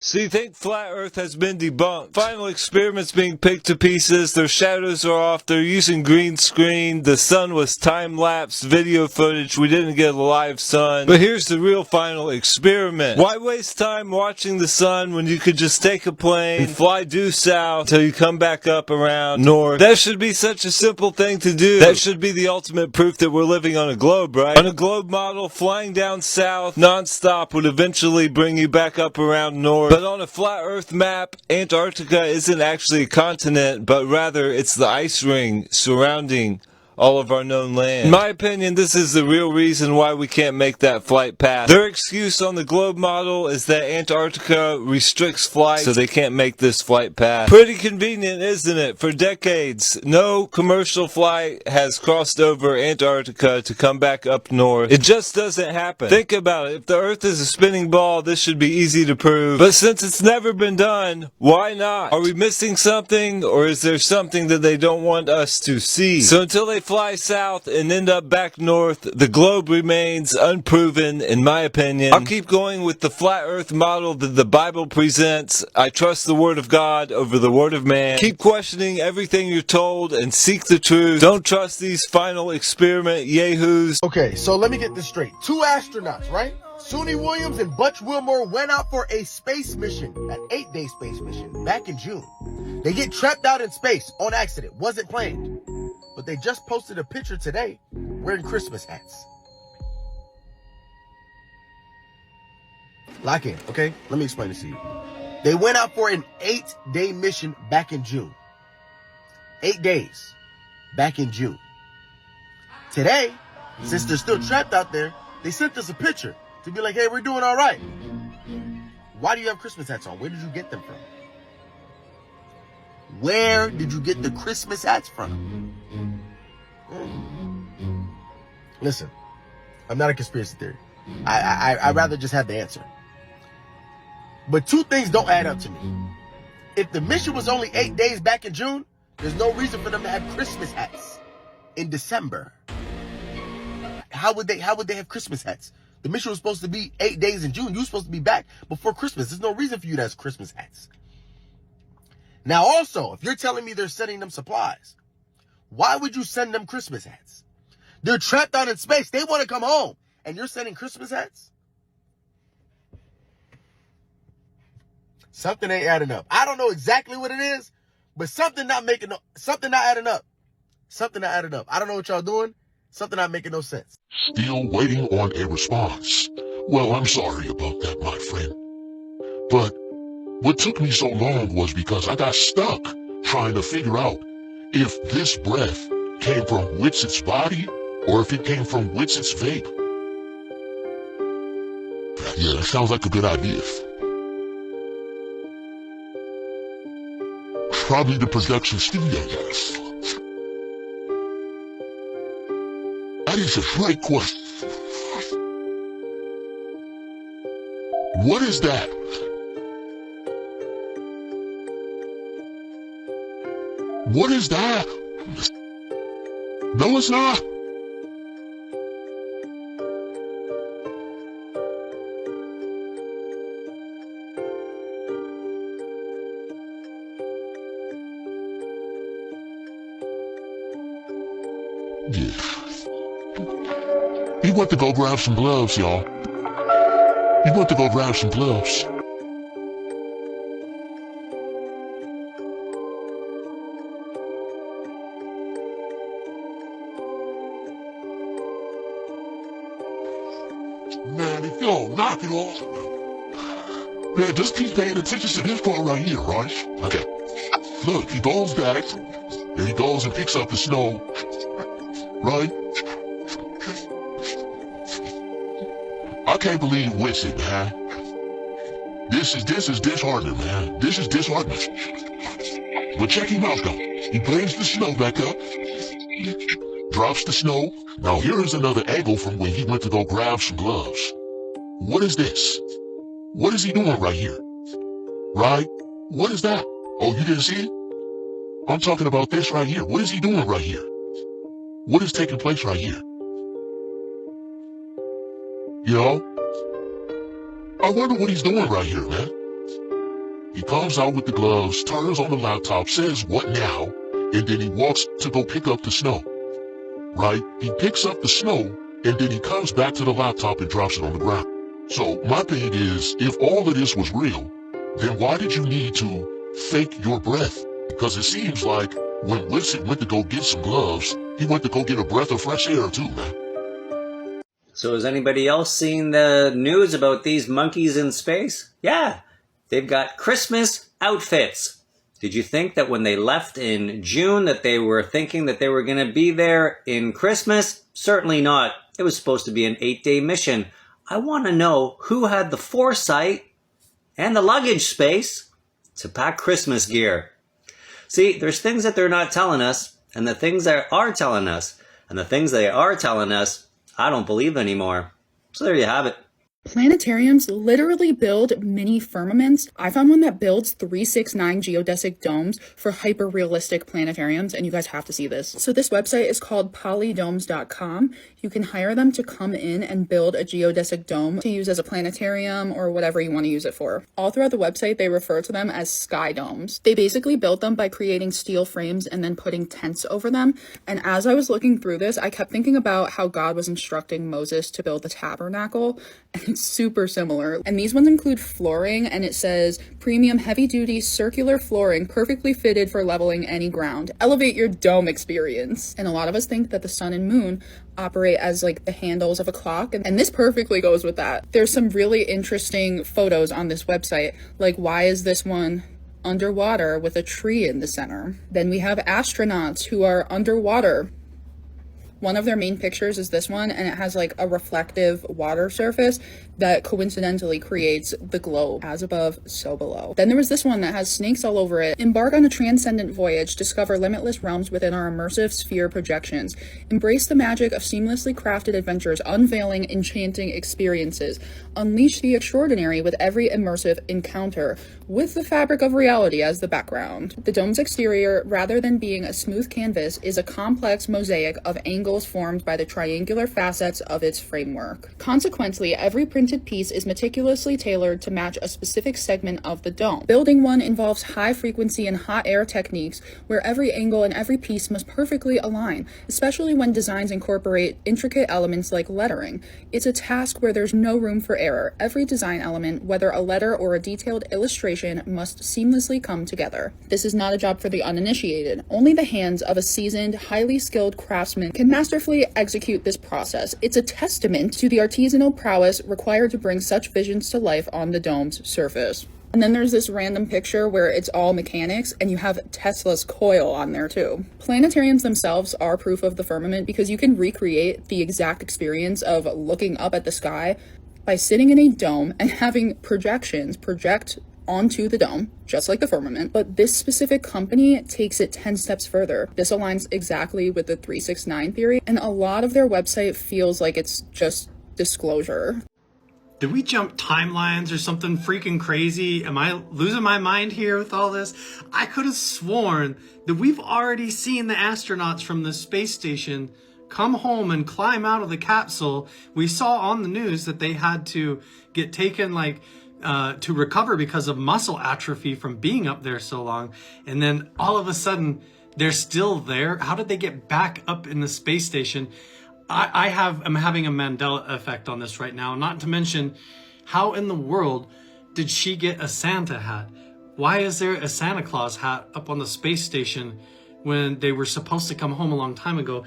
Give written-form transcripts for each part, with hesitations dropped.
So you think flat Earth has been debunked? Final experiments being picked to pieces, their shadows are off, they're using green screen, the sun was time-lapse video footage, we didn't get a live sun. But here's the real final experiment. Why waste time watching the sun when you could just take a plane and fly due south till you come back up around north? That should be such a simple thing to do. That should be the ultimate proof that we're living on a globe, right? On a globe model, flying down south non-stop would eventually bring you back up around north. But on a flat Earth map, Antarctica isn't actually a continent, but rather it's the ice ring surrounding all of our known land. In my opinion, this is the real reason why we can't make that flight path. Their excuse on the globe model is that Antarctica restricts flights, so they can't make this flight path. Pretty convenient, isn't it? For decades, no commercial flight has crossed over Antarctica to come back up north. It just doesn't happen. Think about it. If the Earth is a spinning ball, this should be easy to prove. But since it's never been done, why not? Are we missing something, or is there something that they don't want us to see? So until they fly south and end up back north, the globe remains unproven, in my opinion. I'll keep going with the flat Earth model that the Bible presents. I trust the Word of God over the Word of man. Keep questioning everything you're told and seek the truth. Don't trust these final experiment yahoos. Okay, so let me get this straight. 2 astronauts, right? Suni Williams and Butch Wilmore went out for a space mission, an 8-day space mission, back in June. They get trapped out in space on accident, wasn't planned. But they just posted a picture today wearing Christmas hats. Lock in, okay? Let me explain this to you. They went out for an 8-day mission back in June. 8 days back in June. Today, since they're still trapped out there, they sent us a picture to be like, hey, we're doing all right. Why do you have Christmas hats on? Where did you get them from? Where did you get the Christmas hats from? Listen, I'm not a conspiracy theory. I'd rather just have the answer. But 2 things don't add up to me. If the mission was only 8 days back in June, there's no reason for them to have Christmas hats in December. How would they have Christmas hats? The mission was supposed to be 8 days in June. You were supposed to be back before Christmas. There's no reason for you to have Christmas hats. Now also, if you're telling me they're sending them supplies, why would you send them Christmas hats? They're trapped out in space. They want to come home. And you're sending Christmas hats? Something ain't adding up. I don't know exactly what it is, but something not adding up. Something not adding up. I don't know what y'all doing. Something not making no sense. Still waiting on a response. Well, I'm sorry about that, my friend. But what took me so long was because I got stuck trying to figure out if this breath came from Whitsit's body or if it came from Whitsit's vape. Yeah, that sounds like a good idea. Probably the production studio, yes. That is a great question. What is that? What is that? No, it's not. Yeah. He went to go grab some gloves, y'all. He went to go grab some gloves. Man, if y'all knock it off. Man, just keep paying attention to this part right here, right? Okay. Look, he goes back, and he goes and picks up the snow, right? I can't believe Whitsit, man. This is disheartening, man. This is disheartening. But check him out, though. He brings the snow back up, drops the snow. Now here is another angle from when he went to go grab some gloves. What is this? What is he doing right here? Right? What is that? Oh, you didn't see it? I'm talking about this right here. What is he doing right here? What is taking place right here? You know? I wonder what he's doing right here, man. He comes out with the gloves, turns on the laptop, says, "What now?" And then he walks to go pick up the snow. Right? He picks up the snow, and then he comes back to the laptop and drops it on the ground. So my thing is, if all of this was real, then why did you need to fake your breath? Because it seems like when Whitsitt went to go get some gloves, he went to go get a breath of fresh air too, man. So has anybody else seen the news about these monkeys in space? Yeah, they've got Christmas outfits. Did you think that when they left in June that they were thinking that they were going to be there in Christmas? Certainly not. It was supposed to be an 8-day mission. I want to know who had the foresight and the luggage space to pack Christmas gear. See, there's things that they're not telling us, and the things they are telling us, and the things they are telling us, I don't believe anymore. So there you have it. Planetariums literally build mini firmaments. I found one that builds 369 geodesic domes for hyper-realistic planetariums, and you guys have to see this. So this website is called polydomes.com. You can hire them to come in and build a geodesic dome to use as a planetarium or whatever you want to use it for. All throughout the website, they refer to them as sky domes. They basically built them by creating steel frames and then putting tents over them. And as I was looking through this, I kept thinking about how God was instructing Moses to build the tabernacle, and it's super similar. And these ones include flooring, and it says premium heavy-duty circular flooring perfectly fitted for leveling any ground. Elevate your dome experience. And a lot of us think that the sun and moon operate as like the handles of a clock, and this perfectly goes with that. There's some really interesting photos on this website, like why is this one underwater with a tree in the center? Then we have astronauts who are underwater. One of their main pictures is this one, and it has like a reflective water surface that coincidentally creates the globe. As above, so below. Then there was this one that has snakes all over it. Embark on a transcendent voyage, discover limitless realms within our immersive sphere projections. Embrace the magic of seamlessly crafted adventures, unveiling enchanting experiences. Unleash the extraordinary with every immersive encounter, with the fabric of reality as the background. The dome's exterior, rather than being a smooth canvas, is a complex mosaic of angles formed by the triangular facets of its framework. Consequently, every printed piece is meticulously tailored to match a specific segment of the dome. Building one involves high frequency and hot air techniques where every angle and every piece must perfectly align, especially when designs incorporate intricate elements like lettering. It's a task where there's no room for error. Every design element, whether a letter or a detailed illustration, must seamlessly come together. This is not a job for the uninitiated. Only the hands of a seasoned, highly skilled craftsman can masterfully execute this process. It's a testament to the artisanal prowess required to bring such visions to life on the dome's surface. And then there's this random picture where it's all mechanics, and you have Tesla's coil on there too. Planetariums themselves are proof of the firmament because you can recreate the exact experience of looking up at the sky by sitting in a dome and having projections project onto the dome, just like the firmament. But this specific company takes it 10 steps further. This aligns exactly with the 369 theory, and a lot of their website feels like it's just disclosure. Did we jump timelines or something freaking crazy? Am I losing my mind here with all this? I could have sworn that we've already seen the astronauts from the space station come home and climb out of the capsule. We saw on the news that they had to get taken to recover because of muscle atrophy from being up there so long. And then all of a sudden they're still there. How did they get back up in the space station? I'm having a Mandela effect on this right now. Not to mention, how in the world did she get a Santa hat? Why is there a Santa Claus hat up on the space station when they were supposed to come home a long time ago?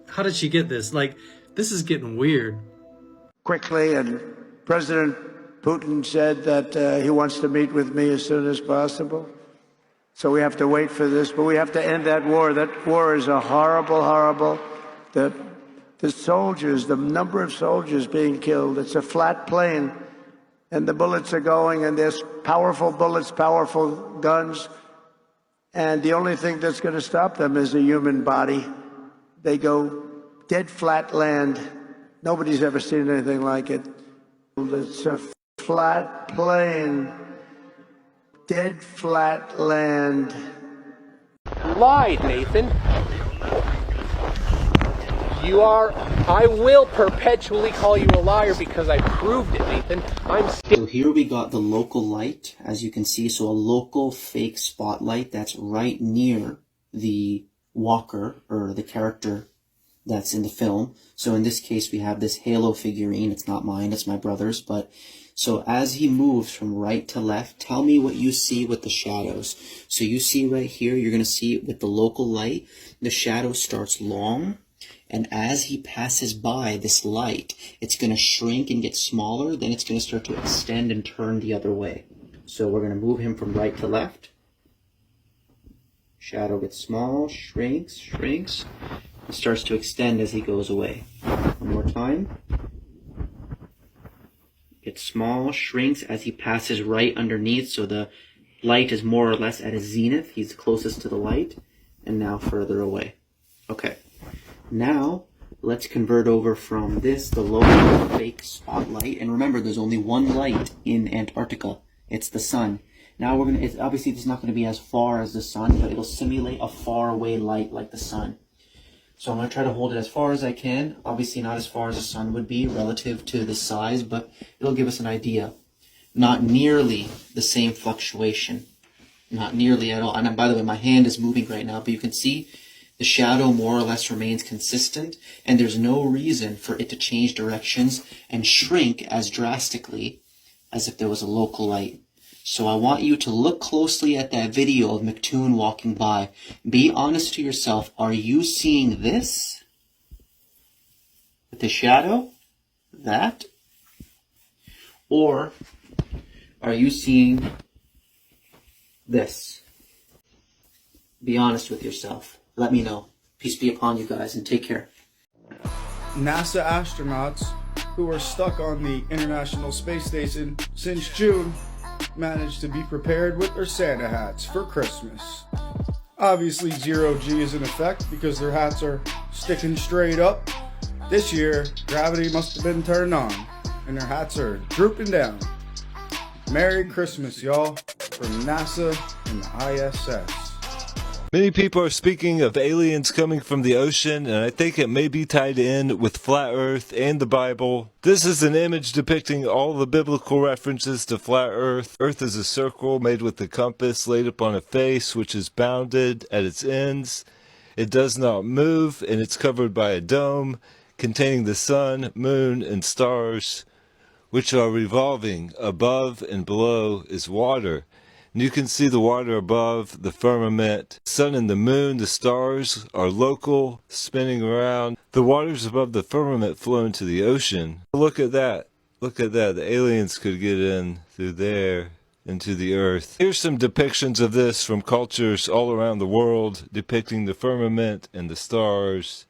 How did she get this? This is getting weird. Quickly, and President Putin said that he wants to meet with me as soon as possible. So we have to wait for this, but we have to end that war. That war is a horrible. The soldiers, the number of soldiers being killed, it's a flat plane, and the bullets are going, and there's powerful bullets, powerful guns, and the only thing that's going to stop them is a human body. They go dead flat land. Nobody's ever seen anything like it. It's a flat plane, dead flat land. Lied, Nathan. you are, I will perpetually call you a liar because I proved it, Nathan. So here we got the local light, as you can see. So a local fake spotlight that's right near the walker or the character that's in the film. So in this case, we have this halo figurine. It's not mine, it's my brother's. But so as he moves from right to left, tell me what you see with the shadows. So you see right here, you're going to see with the local light, the shadow starts long. And as he passes by this light, it's going to shrink and get smaller. Then it's going to start to extend and turn the other way. So we're going to move him from right to left. Shadow gets small, shrinks, shrinks. It starts to extend as he goes away. One more time. Gets small, shrinks as he passes right underneath. So the light is more or less at his zenith. He's closest to the light. And now further away. Okay. Now, let's convert over from this, the local fake spotlight. And remember, there's only one light in Antarctica. It's the sun. Now we're going to, obviously it's not going to be as far as the sun, but it'll simulate a far away light like the sun. So I'm going to try to hold it as far as I can. Obviously not as far as the sun would be relative to the size, but it'll give us an idea. Not nearly the same fluctuation. Not nearly at all. And by the way, my hand is moving right now, but you can see the shadow more or less remains consistent, and there's no reason for it to change directions and shrink as drastically as if there was a local light. So I want you to look closely at that video of McToon walking by. Be honest to yourself. Are you seeing this? With the shadow? That? Or are you seeing this? Be honest with yourself. Let me know. Peace be upon you guys, and take care. NASA astronauts who are stuck on the International Space Station since June managed to be prepared with their Santa hats for Christmas. Obviously, zero G is in effect because their hats are sticking straight up. This year, gravity must have been turned on, and their hats are drooping down. Merry Christmas, y'all, from NASA and the ISS. Many people are speaking of aliens coming from the ocean, and I think it may be tied in with flat earth and the Bible. This is an image depicting all the biblical references to flat earth. Earth is a circle made with a compass laid upon a face which is bounded at its ends. It does not move, and it's covered by a dome containing the sun, moon, and stars, which are revolving. Above and below is water. And you can see the water above, the firmament, sun and the moon, the stars are local, spinning around. The waters above the firmament flow into the ocean. Look at that. Look at that. The aliens could get in through there into the earth. Here's some depictions of this from cultures all around the world, depicting the firmament and the stars.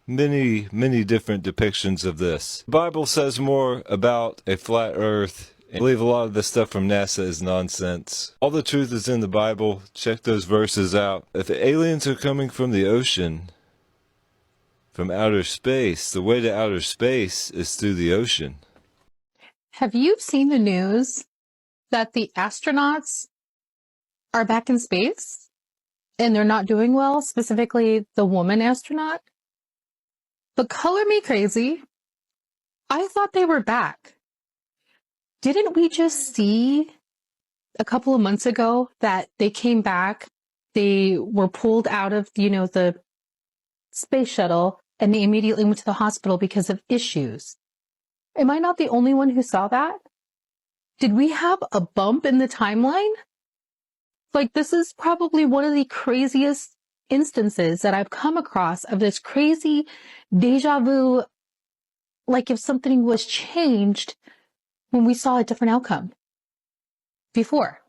Many, many different depictions of this. The Bible says more about a flat earth. I believe a lot of the stuff from NASA is nonsense. All the truth is in the Bible. Check those verses out. If the aliens are coming from the ocean, from outer space, the way to outer space is through the ocean. Have you seen the news that the astronauts are back in space and they're not doing well, specifically the woman astronaut? But color me crazy. I thought they were back. Didn't we just see a couple of months ago that they came back, they were pulled out of, the space shuttle, and they immediately went to the hospital because of issues? Am I not the only one who saw that? Did we have a bump in the timeline? Like, this is probably one of the craziest instances that I've come across of this crazy deja vu, like if something was changed when we saw a different outcome before.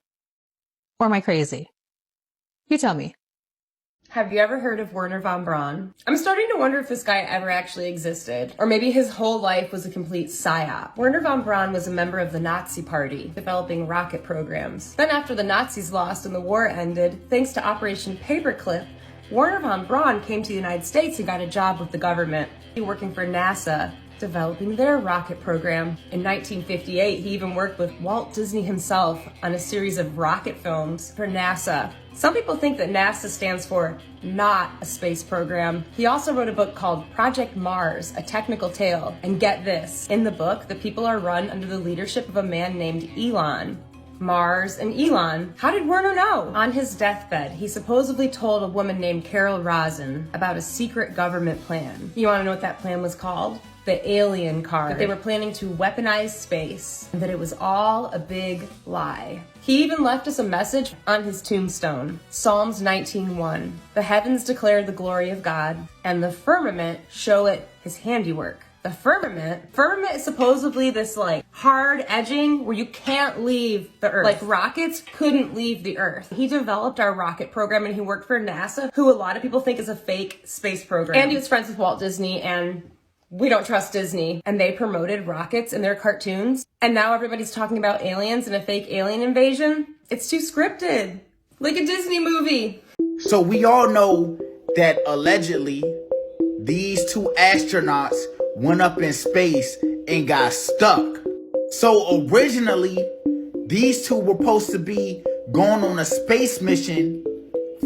Or am I crazy? You tell me. Have you ever heard of Wernher von Braun? I'm starting to wonder if this guy ever actually existed, or maybe his whole life was a complete psyop. Wernher von Braun was a member of the Nazi Party, developing rocket programs. Then after the Nazis lost and the war ended, thanks to Operation Paperclip, Wernher von Braun came to the United States and got a job with the government, working for NASA. developing their rocket program. In 1958, he even worked with Walt Disney himself on a series of rocket films for NASA. Some people think that NASA stands for not a space program. He also wrote a book called Project Mars, A Technical Tale. And get this, in the book, the people are run under the leadership of a man named Elon. Mars and Elon. How did Werner know? On his deathbed, he supposedly told a woman named Carol Rosin about a secret government plan. You want to know what that plan was called? The alien card. That they were planning to weaponize space, and that it was all a big lie. He even left us a message on his tombstone. Psalms 19:1. The heavens declare the glory of God, and the firmament show it his handiwork. The firmament is supposedly this like hard edging where you can't leave the Earth. Like rockets couldn't leave the Earth. He developed our rocket program and he worked for NASA, who a lot of people think is a fake space program. And he was friends with Walt Disney, and we don't trust Disney. And they promoted rockets in their cartoons. And now everybody's talking about aliens and a fake alien invasion. It's too scripted. Like a Disney movie. So we all know that allegedly these two astronauts went up in space and got stuck. So originally, these two were supposed to be going on a space mission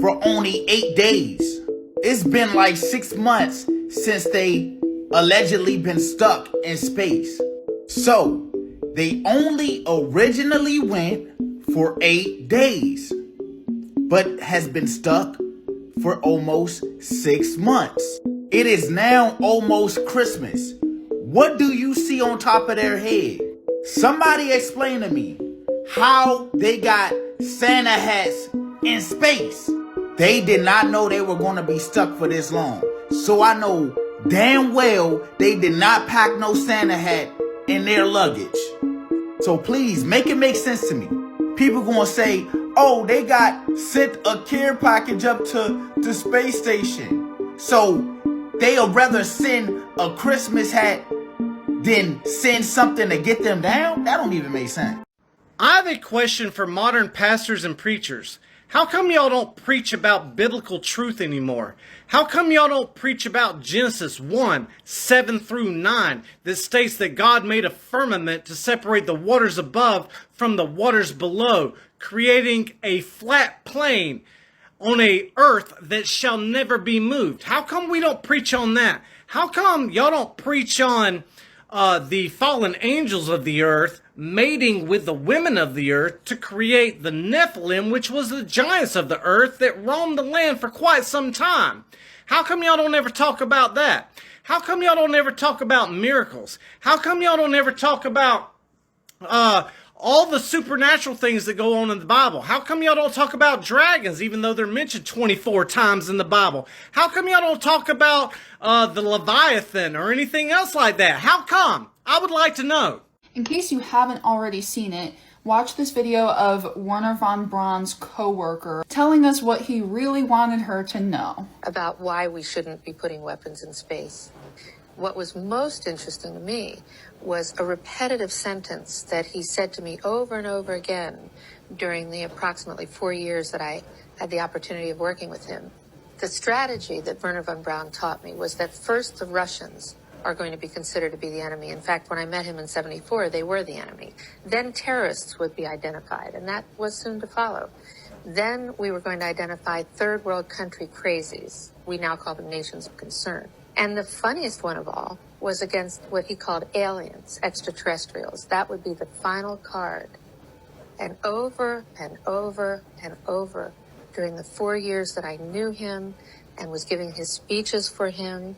for only 8 days. It's been like 6 months since they allegedly been stuck in space. So they only originally went for 8 days, but has been stuck for almost 6 months. It is now almost Christmas. What do you see on top of their head? Somebody explain to me how they got Santa hats in space. They did not know they were going to be stuck for this long. So I know damn well they did not pack no Santa hat in their luggage. So please make it make sense to me. People gonna say, oh, they got sent a care package up to the space station. So they'll rather send a Christmas hat than send something to get them down? That don't even make sense. I have a question for modern pastors and preachers. How come y'all don't preach about biblical truth anymore? How come y'all don't preach about Genesis 1, 7 through 9 that states that God made a firmament to separate the waters above from the waters below, creating a flat plane on a earth that shall never be moved? How come we don't preach on that? How come y'all don't preach on the fallen angels of the earth mating with the women of the earth to create the Nephilim, which was the giants of the earth that roamed the land for quite some time? How come y'all don't ever talk about that? How come y'all don't ever talk about miracles? How come y'all don't ever talk about all the supernatural things that go on in the Bible? How come y'all don't talk about dragons, even though they're mentioned 24 times in the Bible? How come y'all don't talk about the Leviathan or anything else like that? How come? I would like to know. In case you haven't already seen it, watch this video of Wernher von Braun's co-worker telling us what he really wanted her to know. About why we shouldn't be putting weapons in space. What was most interesting to me was a repetitive sentence that he said to me over and over again during the approximately 4 years that I had the opportunity of working with him. The strategy that Wernher von Braun taught me was that first the Russians are going to be considered to be the enemy. In fact, when I met him in '74, they were the enemy. Then terrorists would be identified, and that was soon to follow. Then we were going to identify third world country crazies. We now call them nations of concern. And the funniest one of all was against what he called aliens, extraterrestrials. That would be the final card. And over and over and over during the 4 years that I knew him and was giving his speeches for him,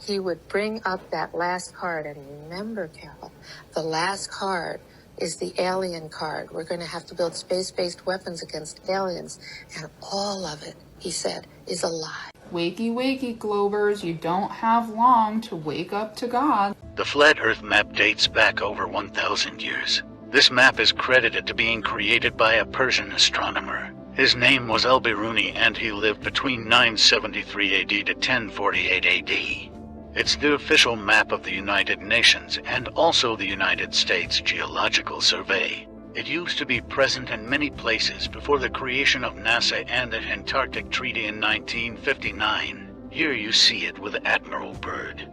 he would bring up that last card. And remember, Carol, the last card is the alien card. We're going to have to build space-based weapons against aliens. And all of it, he said, is a lie. Wakey, wakey, Globers, you don't have long to wake up to God. The Flat Earth map dates back over 1,000 years. This map is credited to being created by a Persian astronomer. His name was Al-Biruni, and he lived between 973 AD to 1048 AD. It's the official map of the United Nations and also the United States Geological Survey. It used to be present in many places before the creation of NASA and the Antarctic Treaty in 1959. Here you see it with Admiral Byrd.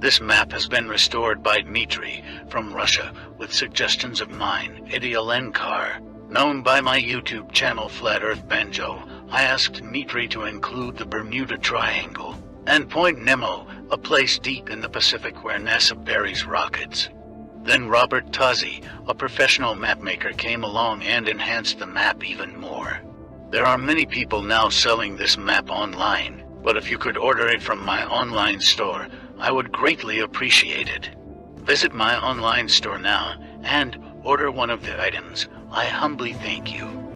This map has been restored by Dmitry from Russia with suggestions of mine, Idialenkar. Known by my YouTube channel Flat Earth Banjo, I asked Dmitry to include the Bermuda Triangle and Point Nemo, a place deep in the Pacific where NASA buries rockets. Then Robert Tozzi, a professional mapmaker, came along and enhanced the map even more. There are many people now selling this map online, but if you could order it from my online store, I would greatly appreciate it. Visit my online store now and order one of the items. I humbly thank you.